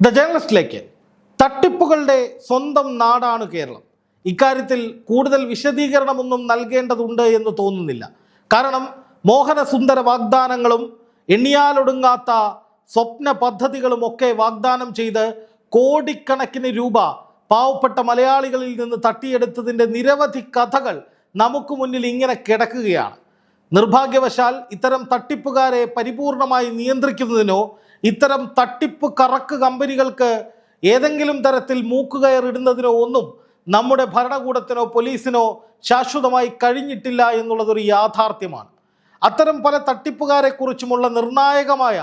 The ജേർണലിസ്റ്റിലേക്ക് തട്ടിപ്പുകളുടെ സ്വന്തം നാടാണ് കേരളം. ഇക്കാര്യത്തിൽ കൂടുതൽ വിശദീകരണമൊന്നും നൽകേണ്ടതുണ്ട് എന്ന് തോന്നുന്നില്ല. കാരണം മോഹനസുന്ദര വാഗ്ദാനങ്ങളും എണ്ണിയാലൊടുങ്ങാത്ത സ്വപ്ന പദ്ധതികളും ഒക്കെ വാഗ്ദാനം ചെയ്ത് കോടിക്കണക്കിന് രൂപ പാവപ്പെട്ട മലയാളികളിൽ നിന്ന് തട്ടിയെടുത്തതിൻ്റെ നിരവധി കഥകൾ നമുക്ക് മുന്നിൽ ഇങ്ങനെ കിടക്കുകയാണ്. നിർഭാഗ്യവശാൽ ഇത്തരം തട്ടിപ്പുകാരെ പരിപൂർണമായി നിയന്ത്രിക്കുന്നതിനോ ഇത്തരം തട്ടിപ്പ് കറക്ക് കമ്പനികൾക്ക് ഏതെങ്കിലും തരത്തിൽ മൂക്കുകയറിടുന്നതിനോ ഒന്നും നമ്മുടെ ഭരണകൂടത്തിനോ പോലീസിനോ ശാശ്വതമായി കഴിഞ്ഞിട്ടില്ല എന്നുള്ളതൊരു യാഥാർത്ഥ്യമാണ്. അത്തരം പല തട്ടിപ്പുകാരെക്കുറിച്ചുമുള്ള നിർണായകമായ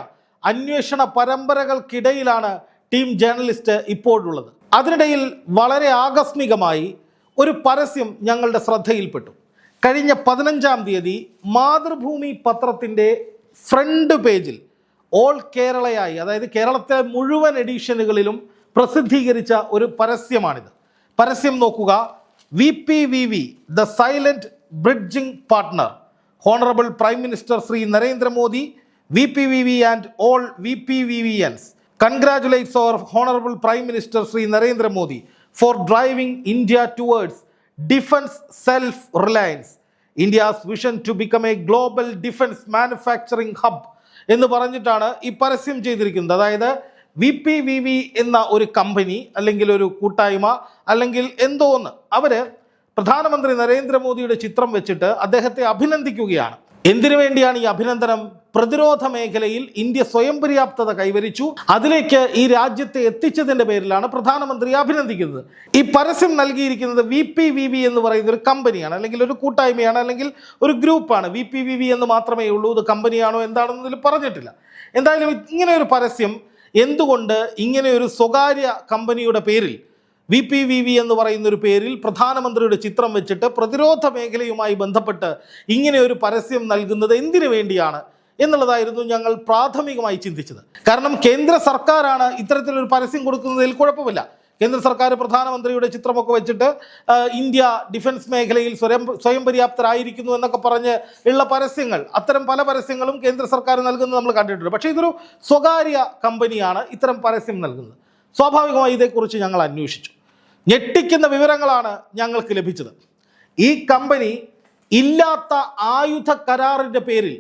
അന്വേഷണ പരമ്പരകൾക്കിടയിലാണ് ടീം ജേർണലിസ്റ്റ് ഇപ്പോഴുള്ളത്. അതിനിടയിൽ വളരെ ആകസ്മികമായി ഒരു പരസ്യം ഞങ്ങളുടെ ശ്രദ്ധയിൽപ്പെട്ടു. കഴിഞ്ഞ 15-ാം തീയതി മാതൃഭൂമി പത്രത്തിൻ്റെ ഫ്രണ്ട് പേജിൽ ഓൾ കേരളയായി, അതായത് കേരളത്തിലെ മുഴുവൻ എഡിഷനുകളിലും പ്രസിദ്ധീകരിച്ച ഒരു പരസ്യമാണിത്. പരസ്യം നോക്കുക. VPVV the silent bridging partner honourable prime minister Shri Narendra Modi VPVV and all VPVVians congratulates our honorable prime minister Sri Narendra Modi for driving India towards defense self-reliance, India's vision to become a global defense manufacturing hub എന്ന് പറഞ്ഞിട്ടാണ് ഈ പരസ്യം ചെയ്തിരിക്കുന്നത്. അതായത് VPVV എന്ന ഒരു company അല്ലെങ്കിൽ ഒരു കൂട്ടായ്മ അല്ലെങ്കിൽ എന്തോ ഒന്ന് അവർ പ്രധാനമന്ത്രി നരേന്ദ്രമോദിയുടെ ചിത്രം വെച്ചിട്ട് അദ്ദേഹത്തെ അഭിനന്ദിക്കുകയാണ്. എന്തിനു വേണ്ടിയാണ് ഈ അഭിനന്ദനം? പ്രതിരോധ മേഖലയിൽ ഇന്ത്യ സ്വയം പര്യാപ്തത കൈവരിച്ചു, അതിലേക്ക് ഈ രാജ്യത്തെ എത്തിച്ചതിൻ്റെ പേരിലാണ് പ്രധാനമന്ത്രി അഭിനന്ദിക്കുന്നത്. ഈ പരസ്യം നൽകിയിരിക്കുന്നത് VPVV എന്ന് പറയുന്ന ഒരു കമ്പനിയാണ്, അല്ലെങ്കിൽ ഒരു കൂട്ടായ്മയാണ്, അല്ലെങ്കിൽ ഒരു ഗ്രൂപ്പാണ്. VPVV എന്ന് മാത്രമേ ഉള്ളൂ. ഇത് കമ്പനിയാണോ എന്താണെന്ന് ഇതിൽ പറഞ്ഞിട്ടില്ല. എന്തായാലും ഇങ്ങനെ ഒരു പരസ്യം എന്തുകൊണ്ട് ഇങ്ങനെ ഒരു സ്വകാര്യ കമ്പനിയുടെ പേരിൽ VPVV എന്ന് പറയുന്നൊരു പേരിൽ പ്രധാനമന്ത്രിയുടെ ചിത്രം വെച്ചിട്ട് പ്രതിരോധ മേഖലയുമായി ബന്ധപ്പെട്ട് ഇങ്ങനെ ഒരു പരസ്യം നൽകുന്നത് എന്തിനു വേണ്ടിയാണ് എന്നുള്ളതായിരുന്നു ഞങ്ങൾ പ്രാഥമികമായി ചിന്തിച്ചത്. കാരണം കേന്ദ്ര സർക്കാരാണ് ഇത്തരത്തിലൊരു പരസ്യം കൊടുക്കുന്നതിൽ കുഴപ്പമില്ല. കേന്ദ്ര സർക്കാർ പ്രധാനമന്ത്രിയുടെ ചിത്രമൊക്കെ വെച്ചിട്ട് ഇന്ത്യ ഡിഫൻസ് മേഖലയിൽ സ്വയം പര്യാപ്തരായിരിക്കുന്നു എന്നൊക്കെ പറഞ്ഞ് ഉള്ള പരസ്യങ്ങൾ, അത്തരം പല പരസ്യങ്ങളും കേന്ദ്ര സർക്കാർ നൽകുന്നത് നമ്മൾ കണ്ടിട്ടുണ്ട്. പക്ഷേ ഇതൊരു സ്വകാര്യ കമ്പനിയാണ് ഇത്തരം പരസ്യം നൽകുന്നത്. സ്വാഭാവികമായി ഇതേക്കുറിച്ച് ഞങ്ങൾ അന്വേഷിച്ചു. ഞെട്ടിക്കുന്ന വിവരങ്ങളാണ് ഞങ്ങൾക്ക് ലഭിച്ചത്. ഈ കമ്പനി ഇല്ലാത്ത ആയുധ കരാറിൻ്റെ പേരിൽ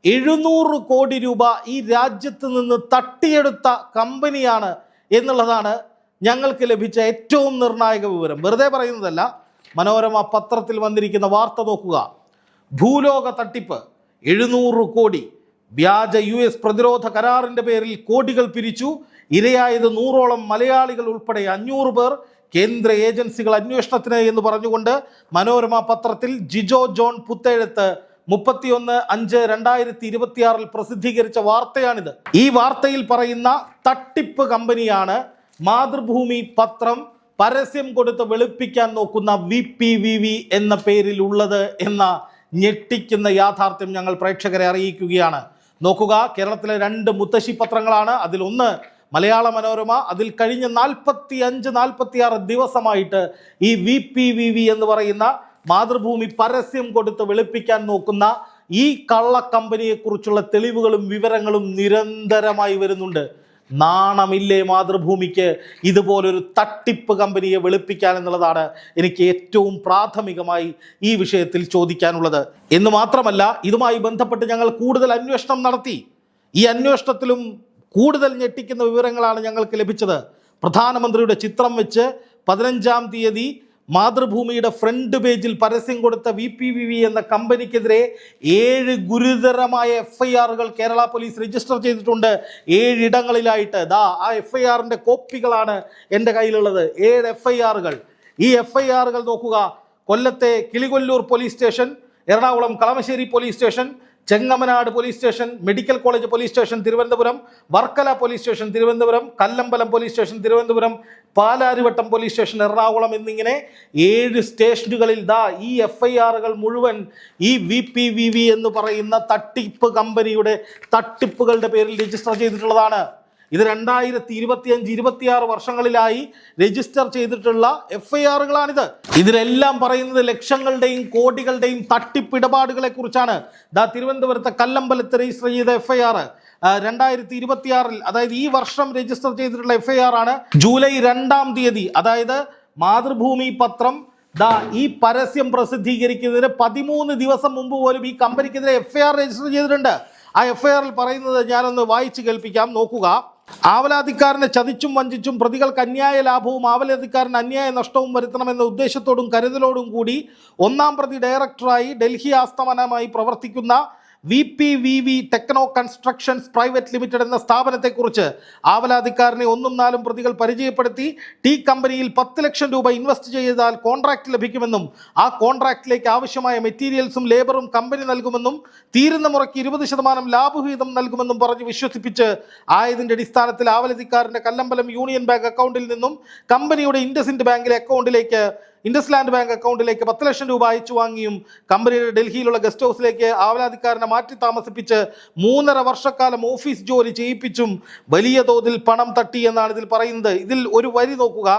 700 കോടി രൂപ ഈ രാജ്യത്ത് നിന്ന് തട്ടിയെടുത്ത കമ്പനിയാണ് എന്നുള്ളതാണ് ഞങ്ങൾക്ക് ലഭിച്ച ഏറ്റവും നിർണായക വിവരം. വെറുതെ പറയുന്നതല്ല. മനോരമ പത്രത്തിൽ വന്നിരിക്കുന്ന വാർത്ത നോക്കുക. ഭൂലോക തട്ടിപ്പ്, 700 കോടി. വ്യാജ US പ്രതിരോധ കരാറിൻ്റെ പേരിൽ കോടികൾ പിരിച്ചു. ഇരയായത് 100ഓളം മലയാളികൾ ഉൾപ്പെടെ 500 പേർ. കേന്ദ്ര ഏജൻസികൾ അന്വേഷണത്തിന് എന്ന് പറഞ്ഞുകൊണ്ട് മനോരമ പത്രത്തിൽ ജിജോ ജോൺ പുത്തേഴത്ത് 31/5/2026 പ്രസിദ്ധീകരിച്ച വാർത്തയാണിത്. ഈ വാർത്തയിൽ പറയുന്ന തട്ടിപ്പ് കമ്പനിയാണ് മാതൃഭൂമി പത്രം പരസ്യം കൊടുത്ത് വെളുപ്പിക്കാൻ നോക്കുന്ന VPVV എന്ന പേരിലുള്ളത് എന്ന ഞെട്ടിക്കുന്ന യാഥാർത്ഥ്യം ഞങ്ങൾ പ്രേക്ഷകരെ അറിയിക്കുകയാണ്. നോക്കുക, കേരളത്തിലെ 2 മുത്തശ്ശി പത്രങ്ങളാണ്. അതിലൊന്ന് മലയാള മനോരമ. അതിൽ കഴിഞ്ഞ 45-46 ദിവസമായിട്ട് ഈ VPVV എന്ന് പറയുന്ന മാതൃഭൂമി പരസ്യം കൊടുത്ത് വെളുപ്പിക്കാൻ നോക്കുന്ന ഈ കള്ള കമ്പനിയെക്കുറിച്ചുള്ള തെളിവുകളും വിവരങ്ങളും നിരന്തരമായി വരുന്നുണ്ട്. നാണമില്ലേ മാതൃഭൂമിക്ക് ഇതുപോലൊരു തട്ടിപ്പ് കമ്പനിയെ വെളുപ്പിക്കാൻ എന്നുള്ളതാണ് എനിക്ക് ഏറ്റവും പ്രാഥമികമായി ഈ വിഷയത്തിൽ ചോദിക്കാനുള്ളത്. എന്ന് മാത്രമല്ല, ഇതുമായി ബന്ധപ്പെട്ട് ഞങ്ങൾ കൂടുതൽ അന്വേഷണം നടത്തി. ഈ അന്വേഷണത്തിലും കൂടുതൽ ഞെട്ടിക്കുന്ന വിവരങ്ങളാണ് ഞങ്ങൾക്ക് ലഭിച്ചത്. പ്രധാനമന്ത്രിയുടെ ചിത്രം വെച്ച് 15-ാം തീയതി മാതൃഭൂമിയുടെ ഫ്രണ്ട് പേജിൽ പരസ്യം കൊടുത്ത VPVV എന്ന കമ്പനിക്കെതിരെ 7 ഗുരുതരമായ FIRകൾ കേരള പോലീസ് രജിസ്റ്റർ ചെയ്തിട്ടുണ്ട്. 7 ഇടങ്ങളിലായിട്ട്. ആ FIRൻ്റെ കോപ്പികളാണ് എൻ്റെ കയ്യിലുള്ളത്. 7 FIRകൾ. ഈ FIRകൾ നോക്കുക. കൊല്ലത്തെ Kilikollur police station, Ernakulam Kalamassery police station, Chengamanad police station, medical college police station Thiruvananthapuram, Varkala police station Thiruvananthapuram, Kallambalam police station Thiruvananthapuram, Palarivattom police station Ernakulam എന്നിങ്ങനെ 7 സ്റ്റേഷനുകളിൽ ഈ FIRകൾ മുഴുവൻ ഈ VPVV എന്ന് പറയുന്ന തട്ടിപ്പ് കമ്പനിയുടെ തട്ടിപ്പുകളുടെ പേരിൽ രജിസ്റ്റർ ചെയ്തിട്ടുള്ളതാണ്. ഇത് 2025-26 വർഷങ്ങളിലായി രജിസ്റ്റർ ചെയ്തിട്ടുള്ള FIRകളാണിത്. ഇതിലെല്ലാം പറയുന്നത് ലക്ഷങ്ങളുടെയും കോടികളുടെയും തട്ടിപ്പിടപാടുകളെ കുറിച്ചാണ്. തിരുവനന്തപുരത്തെ കല്ലമ്പലത്ത് രജിസ്റ്റർ ചെയ്ത FIR 2026, അതായത് ഈ വർഷം രജിസ്റ്റർ ചെയ്തിട്ടുള്ള FIR ആണ്. ജൂലൈ 2-ാം തീയതി, അതായത് മാതൃഭൂമി പത്രം ഈ പരസ്യം പ്രസിദ്ധീകരിക്കുന്നതിന് 13 ദിവസം മുമ്പ് പോലും ഈ കമ്പനിക്കെതിരെ FIR രജിസ്റ്റർ ചെയ്തിട്ടുണ്ട്. ആ FIRൽ പറയുന്നത് ഞാനൊന്ന് വായിച്ചു കേൾപ്പിക്കാം, നോക്കുക. ആവലാതിക്കാരനെ ചതിച്ചും വഞ്ചിച്ചും പ്രതികൾക്ക് അന്യായ ലാഭവും ആവലാതിക്കാരന് അന്യായ നഷ്ടവും വരുത്തണമെന്ന ഉദ്ദേശത്തോടും കരുതലോടും കൂടി 1-ാം പ്രതി ഡയറക്ടറായി ഡൽഹി ആസ്ഥാനമായി പ്രവർത്തിക്കുന്ന VPVV techno constructions private limited എന്ന സ്ഥാപനത്തെക്കുറിച്ച് ആവലാതിക്കാരനെ 1-4 പ്രതികൾ പരിചയപ്പെടുത്തി ടി കമ്പനിയിൽ 10 ലക്ഷം രൂപ ഇൻവെസ്റ്റ് ചെയ്താൽ കോൺട്രാക്ട് ലഭിക്കുമെന്നും ആ കോൺട്രാക്റ്റിലേക്ക് ആവശ്യമായ മെറ്റീരിയൽസും ലേബറും കമ്പനി നൽകുമെന്നും തീരുന്ന മുറയ്ക്ക് 20% ലാഭവിഹിതം നൽകുമെന്നും പറഞ്ഞ് വിശ്വസിപ്പിച്ച് ആയതിൻ്റെ അടിസ്ഥാനത്തിൽ ആവലാതിക്കാരൻ്റെ കല്ലമ്പലം യൂണിയൻ ബാങ്ക് അക്കൗണ്ടിൽ നിന്നും കമ്പനിയുടെ ഇൻഡസ്ലാൻഡ് ബാങ്ക് അക്കൗണ്ടിലേക്ക് 10 ലക്ഷം രൂപ അയച്ചു വാങ്ങിയും കമ്പനിയുടെ ഡൽഹിയിലുള്ള ഗസ്റ്റ് ഹൗസിലേക്ക് ആവലാതിക്കാരനെ മാറ്റി താമസിപ്പിച്ച് 3.5 വർഷക്കാലം ഓഫീസ് ജോലി ചെയ്യിപ്പിച്ചും വലിയ തോതിൽ പണം തട്ടി എന്നാണ് ഇതിൽ പറയുന്നത്. ഇതിൽ ഒരു വരി നോക്കുക.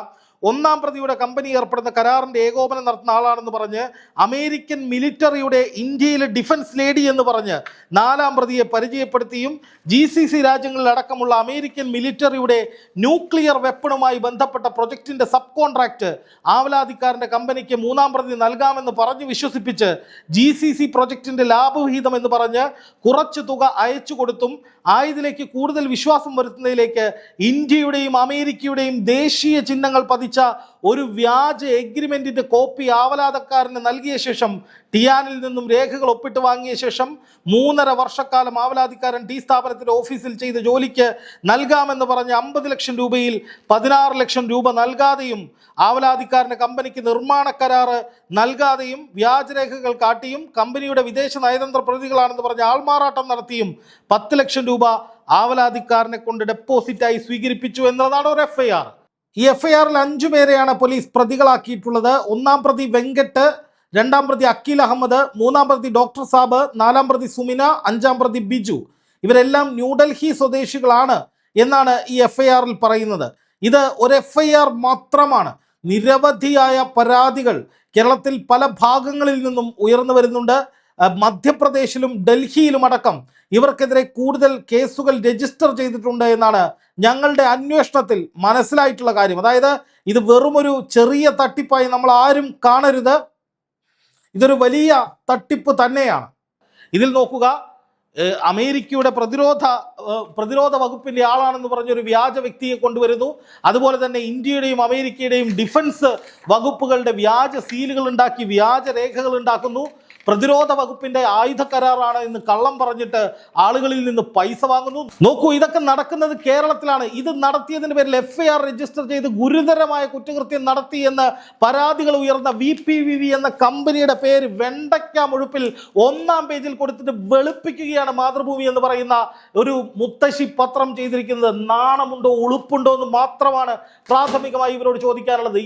1-ാം പ്രതിയുടെ കമ്പനി ഏർപ്പെടുന്ന കരാറിന്റെ ഏകോപനം നടത്തുന്ന ആളാണെന്ന് പറഞ്ഞ് അമേരിക്കൻ മിലിറ്ററിയുടെ ഇന്ത്യയിലെ ഡിഫൻസ് ലേഡി എന്ന് പറഞ്ഞ് 4-ാം പ്രതിയെ പരിചയപ്പെടുത്തിയും GCC രാജ്യങ്ങളിൽ അടക്കമുള്ള അമേരിക്കൻ മിലിറ്ററിയുടെ ന്യൂക്ലിയർ വെപ്പണുമായി ബന്ധപ്പെട്ട പ്രൊജക്ടിന്റെ സബ് കോൺട്രാക്ട് ആവലാതിക്കാരന്റെ കമ്പനിക്ക് 3-ാം പ്രതി നൽകാമെന്ന് പറഞ്ഞ് വിശ്വസിപ്പിച്ച് GCC പ്രൊജക്ടിന്റെ ലാഭവിഹിതം എന്ന് പറഞ്ഞ് കുറച്ച് തുക അയച്ചു കൊടുത്തും ആയതിലേക്ക് കൂടുതൽ വിശ്വാസം വരുത്തുന്നതിലേക്ക് ഇന്ത്യയുടെയും അമേരിക്കയുടെയും ദേശീയ ചിഹ്നങ്ങൾ പതിച്ച ഒരു വ്യാജ എഗ്രിമെന്റിന്റെ കോപ്പി ആവലാതക്കാരന് നൽകിയ ശേഷം ടിയാനിൽ നിന്നും രേഖകൾ ഒപ്പിട്ട് വാങ്ങിയ ശേഷം 3.5 വർഷക്കാലം ആവലാതിക്കാരൻ ടി സ്ഥാപനത്തിന്റെ ഓഫീസിൽ ചെയ്ത ജോലിക്ക് നൽകാമെന്ന് പറഞ്ഞ് 50 ലക്ഷം രൂപയിൽ 16 ലക്ഷം രൂപ നൽകാതെയും ആവലാതിക്കാരന്റെ കമ്പനിക്ക് നിർമ്മാണ കരാറ് നൽകാതെയും വ്യാജരേഖകൾ കാട്ടിയും കമ്പനിയുടെ വിദേശ നയതന്ത്ര പ്രതികളാണെന്ന് പറഞ്ഞ് ആൾമാറാട്ടം നടത്തിയും 10 ലക്ഷം രൂപ ആവലാതിക്കാരനെ കൊണ്ട് ഡെപ്പോസിറ്റായി സ്വീകരിപ്പിച്ചു എന്നതാണ് ഒരു FIR. ഈ FIRൽ 5 പേരെയാണ് പോലീസ് പ്രതികളാക്കിയിട്ടുള്ളത്. 1-ാം പ്രതി വെങ്കട്ട്, 2-ാം പ്രതി അഖിൽ അഹമ്മദ്, 3-ാം പ്രതി ഡോക്ടർ സാബ്, 4-ാം പ്രതി സുമിന, 5-ാം പ്രതി ബിജു. ഇവരെല്ലാം ന്യൂഡൽഹി സ്വദേശികളാണ് എന്നാണ് ഈ FIRൽ പറയുന്നത്. ഇത് ഒരു FIR മാത്രമാണ്. നിരവധിയായ പരാതികൾ കേരളത്തിൽ പല ഭാഗങ്ങളിൽ നിന്നും ഉയർന്നു വരുന്നുണ്ട്. മധ്യപ്രദേശിലും ഡൽഹിയിലും അടക്കം ഇവർക്കെതിരെ കൂടുതൽ കേസുകൾ രജിസ്റ്റർ ചെയ്തിട്ടുണ്ട് എന്നാണ് ഞങ്ങളുടെ അന്വേഷണത്തിൽ മനസ്സിലായിട്ടുള്ള കാര്യം. അതായത് ഇത് വെറുമൊരു ചെറിയ തട്ടിപ്പായി നമ്മൾ ആരും കാണരുത്. ഇതൊരു വലിയ തട്ടിപ്പ് തന്നെയാണ്. ഇതിൽ നോക്കുക, അമേരിക്കയുടെ പ്രതിരോധ വകുപ്പിന്റെ ആളാണെന്ന് പറഞ്ഞൊരു വ്യാജ വ്യക്തിയെ കൊണ്ടുവരുന്നു. അതുപോലെ തന്നെ ഇന്ത്യയുടെയും അമേരിക്കയുടെയും ഡിഫൻസ് വകുപ്പുകളുടെ വ്യാജ സീലുകൾ ഉണ്ടാക്കി വ്യാജ രേഖകൾ ഉണ്ടാക്കുന്നു. പ്രതിരോധ വകുപ്പിന്റെ ആയുധ കരാറാണ് എന്ന് കള്ളം പറഞ്ഞിട്ട് ആളുകളിൽ നിന്ന് പൈസ വാങ്ങുന്നു. നോക്കൂ, ഇതൊക്കെ നടക്കുന്നത് കേരളത്തിലാണ്. ഇത് നടത്തിയതിന് പേരിൽ FIR രജിസ്റ്റർ ചെയ്ത് ഗുരുതരമായ കുറ്റകൃത്യം നടത്തി എന്ന് പരാതികൾ ഉയർന്ന VPVV എന്ന കമ്പനിയുടെ പേര് വെണ്ടയ്ക്ക മുഴുപ്പിൽ 1-ാം പേജിൽ കൊടുത്തിട്ട് വെളുപ്പിക്കുകയാണ് മാതൃഭൂമി എന്ന് പറയുന്ന ഒരു മുത്തശ്ശി പത്രം ചെയ്തിരിക്കുന്നത്. നാണമുണ്ടോ ഉളുപ്പുണ്ടോ എന്ന് മാത്രമാണ് പ്രാഥമികമായി ഇവരോട് ചോദിക്കാനുള്ളത്.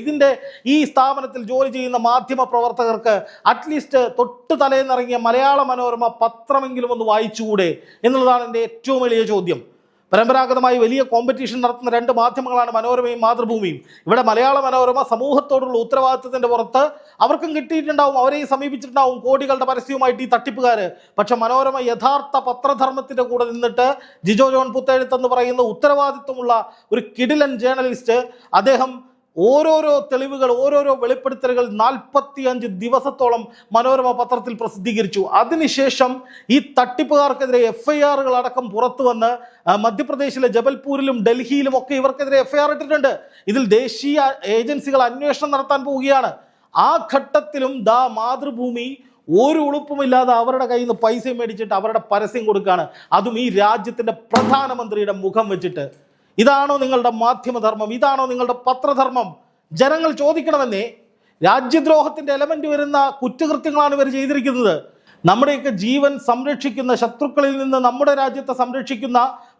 ഈ സ്ഥാപനത്തിൽ ജോലി ചെയ്യുന്ന മാധ്യമ പ്രവർത്തകർക്ക് അറ്റ്ലീസ്റ്റ് തൊട്ട് തലേന്നിറങ്ങിയ മലയാള മനോരമ പത്രമെങ്കിലും ഒന്ന് വായിച്ചുകൂടെ എന്നുള്ളതാണ് എൻ്റെ ഏറ്റവും വലിയ ചോദ്യം. പരമ്പരാഗതമായി വലിയ കോമ്പറ്റീഷൻ നടത്തുന്ന 2 മാധ്യമങ്ങളാണ് മനോരമയും മാതൃഭൂമിയും. ഇവിടെ മലയാള മനോരമ സമൂഹത്തോടുള്ള ഉത്തരവാദിത്വത്തിന്റെ പുറത്ത് അവർക്കും കിട്ടിയിട്ടുണ്ടാവും, അവരെയും സമീപിച്ചിട്ടുണ്ടാവും കോടികളുടെ പരസ്യവുമായിട്ട് ഈ തട്ടിപ്പുകാര്. പക്ഷെ മനോരമ യഥാർത്ഥ പത്രധർമ്മത്തിന്റെ കൂടെ നിന്നിട്ട് ജിജോ ജോൺ പുത്തേഴുത്ത് എന്ന് പറയുന്ന ഉത്തരവാദിത്വമുള്ള ഒരു കിടിലൻ ജേർണലിസ്റ്റ്, അദ്ദേഹം ഓരോരോ തെളിവുകൾ, ഓരോരോ വെളിപ്പെടുത്തലുകൾ 45 ദിവസത്തോളം മനോരമ പത്രത്തിൽ പ്രസിദ്ധീകരിച്ചു. അതിനുശേഷം ഈ തട്ടിപ്പുകാർക്കെതിരെ FIRകൾ അടക്കം പുറത്തു വന്ന് മധ്യപ്രദേശിലെ ജബൽപൂരിലും ഡൽഹിയിലും ഒക്കെ ഇവർക്കെതിരെ FIR ഇട്ടിട്ടുണ്ട്. ഇതിൽ ദേശീയ ഏജൻസികൾ അന്വേഷണം നടത്താൻ പോവുകയാണ്. ആ ഘട്ടത്തിലും മാതൃഭൂമി ഒരു ഉളുപ്പുമില്ലാതെ അവരുടെ കയ്യിൽ നിന്ന് പൈസ മേടിച്ചിട്ട് അവരുടെ പരസ്യം കൊടുക്കുകയാണ്. അതും ഈ രാജ്യത്തിൻ്റെ പ്രധാനമന്ത്രിയുടെ മുഖം വെച്ചിട്ട്. ഇതാണോ നിങ്ങളുടെ മാധ്യമധർമ്മം? ഇതാണോ നിങ്ങളുടെ പത്രധർമ്മം? ജനങ്ങൾ ചോദിക്കണമെന്നേ. രാജ്യദ്രോഹത്തിന്റെ എലമെന്റ് വരുന്ന കുറ്റകൃത്യങ്ങളാണ് ഇവർ ചെയ്തിരിക്കുന്നത്. നമ്മുടെയൊക്കെ ജീവൻ സംരക്ഷിക്കുന്ന, ശത്രുക്കളിൽ നിന്ന് നമ്മുടെ രാജ്യത്തെ സംരക്ഷിക്കുന്ന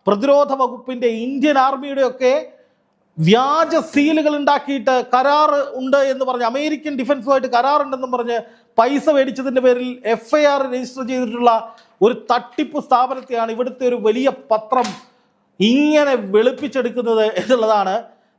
പ്രതിരോധ വകുപ്പിന്റെ, ഇന്ത്യൻ ആർമിയുടെ ഒക്കെ വ്യാജ സീലുകൾ ഉണ്ടാക്കിയിട്ട് കരാറ് ഉണ്ട് എന്ന് പറഞ്ഞ്, അമേരിക്കൻ ഡിഫൻസുമായിട്ട് കരാറുണ്ടെന്നും പറഞ്ഞ് പൈസ മേടിച്ചതിൻ്റെ പേരിൽ FIR രജിസ്റ്റർ ചെയ്തിട്ടുള്ള ഒരു തട്ടിപ്പ് സ്ഥാപനത്തെയാണ് ഇവിടുത്തെ ഒരു വലിയ പത്രം ഇങ്ങനെ വെളുപ്പിച്ചെടുക്കുന്നത് എന്നുള്ളതാണ്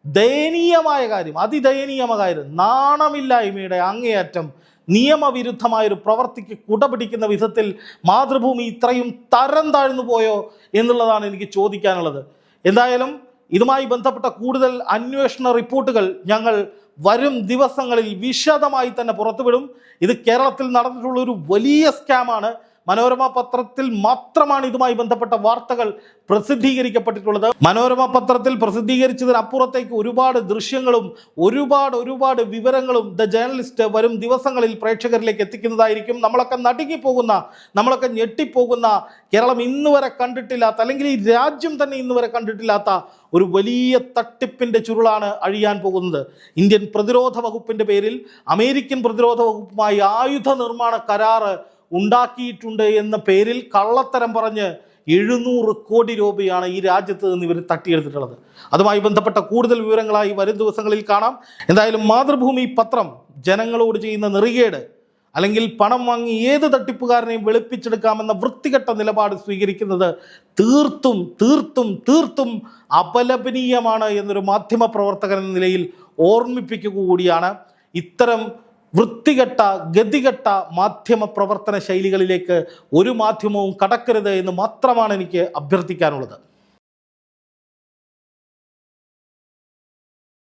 ദയനീയമായ കാര്യം, അതിദയനീയമായ കാര്യം. നാണമില്ലായ്മയുടെ അങ്ങേയറ്റം നിയമവിരുദ്ധമായൊരു പ്രവർത്തിക്ക് കുടപിടിക്കുന്ന വിധത്തിൽ മാതൃഭൂമി ഇത്രയും തരം താഴ്ന്നു പോയോ എന്നുള്ളതാണ് എനിക്ക് ചോദിക്കാനുള്ളത്. എന്തായാലും ഇതുമായി ബന്ധപ്പെട്ട കൂടുതൽ അന്വേഷണ റിപ്പോർട്ടുകൾ ഞങ്ങൾ വരും ദിവസങ്ങളിൽ വിശദമായി തന്നെ പുറത്തുവിടും. ഇത് കേരളത്തിൽ നടന്നിട്ടുള്ള ഒരു വലിയ സ്കാമാണ്. മനോരമ പത്രത്തിൽ മാത്രമാണ് ഇതുമായി ബന്ധപ്പെട്ട വാർത്തകൾ പ്രസിദ്ധീകരിക്കപ്പെട്ടിട്ടുള്ളത്. മനോരമ പത്രത്തിൽ പ്രസിദ്ധീകരിച്ചതിനപ്പുറത്തേക്ക് ഒരുപാട് ദൃശ്യങ്ങളും ഒരുപാട് വിവരങ്ങളും ദ ജേർണലിസ്റ്റ് വരും ദിവസങ്ങളിൽ പ്രേക്ഷകരിലേക്ക് എത്തിക്കുന്നതായിരിക്കും. നമ്മളൊക്കെ നടുങ്ങിപ്പോകുന്ന, നമ്മളൊക്കെ ഞെട്ടിപ്പോകുന്ന, കേരളം ഇന്ന് വരെ കണ്ടിട്ടില്ലാത്ത, അല്ലെങ്കിൽ ഈ രാജ്യം തന്നെ ഇന്ന് വരെ കണ്ടിട്ടില്ലാത്ത ഒരു വലിയ തട്ടിപ്പിൻ്റെ ചുരുളാണ് അഴിയാൻ പോകുന്നത്. ഇന്ത്യൻ പ്രതിരോധ വകുപ്പിൻ്റെ പേരിൽ അമേരിക്കൻ പ്രതിരോധ വകുപ്പുമായി ആയുധ നിർമ്മാണ കരാറ് ഉണ്ടാക്കിയിട്ടുണ്ട് എന്ന പേരിൽ കള്ളത്തരം പറഞ്ഞ് 700 കോടി രൂപയാണ് ഈ രാജ്യത്ത് നിന്ന് ഇവർ തട്ടിയെടുത്തിട്ടുള്ളത്. അതുമായി ബന്ധപ്പെട്ട കൂടുതൽ വിവരങ്ങളായി വരും ദിവസങ്ങളിൽ കാണാം. എന്തായാലും മാതൃഭൂമി പത്രം ജനങ്ങളോട് ചെയ്യുന്ന നെറികേട്, അല്ലെങ്കിൽ പണം വാങ്ങി ഏത് തട്ടിപ്പുകാരനെയും വെളുപ്പിച്ചെടുക്കാമെന്ന വൃത്തികെട്ട നിലപാട് സ്വീകരിക്കുന്നത് തീർത്തും അപലപനീയമാണ് എന്നൊരു മാധ്യമ പ്രവർത്തകൻ എന്ന നിലയിൽ ഓർമ്മിപ്പിക്കുക കൂടിയാണ്. ഇത്തരം വൃത്തികെട്ട ഗതികെട്ട മാധ്യമ പ്രവർത്തന ശൈലികളിലേക്ക് ഒരു മാധ്യമവും കടക്കരുത് എന്ന് മാത്രമാണ് എനിക്ക് അഭ്യർത്ഥിക്കാനുള്ളത്.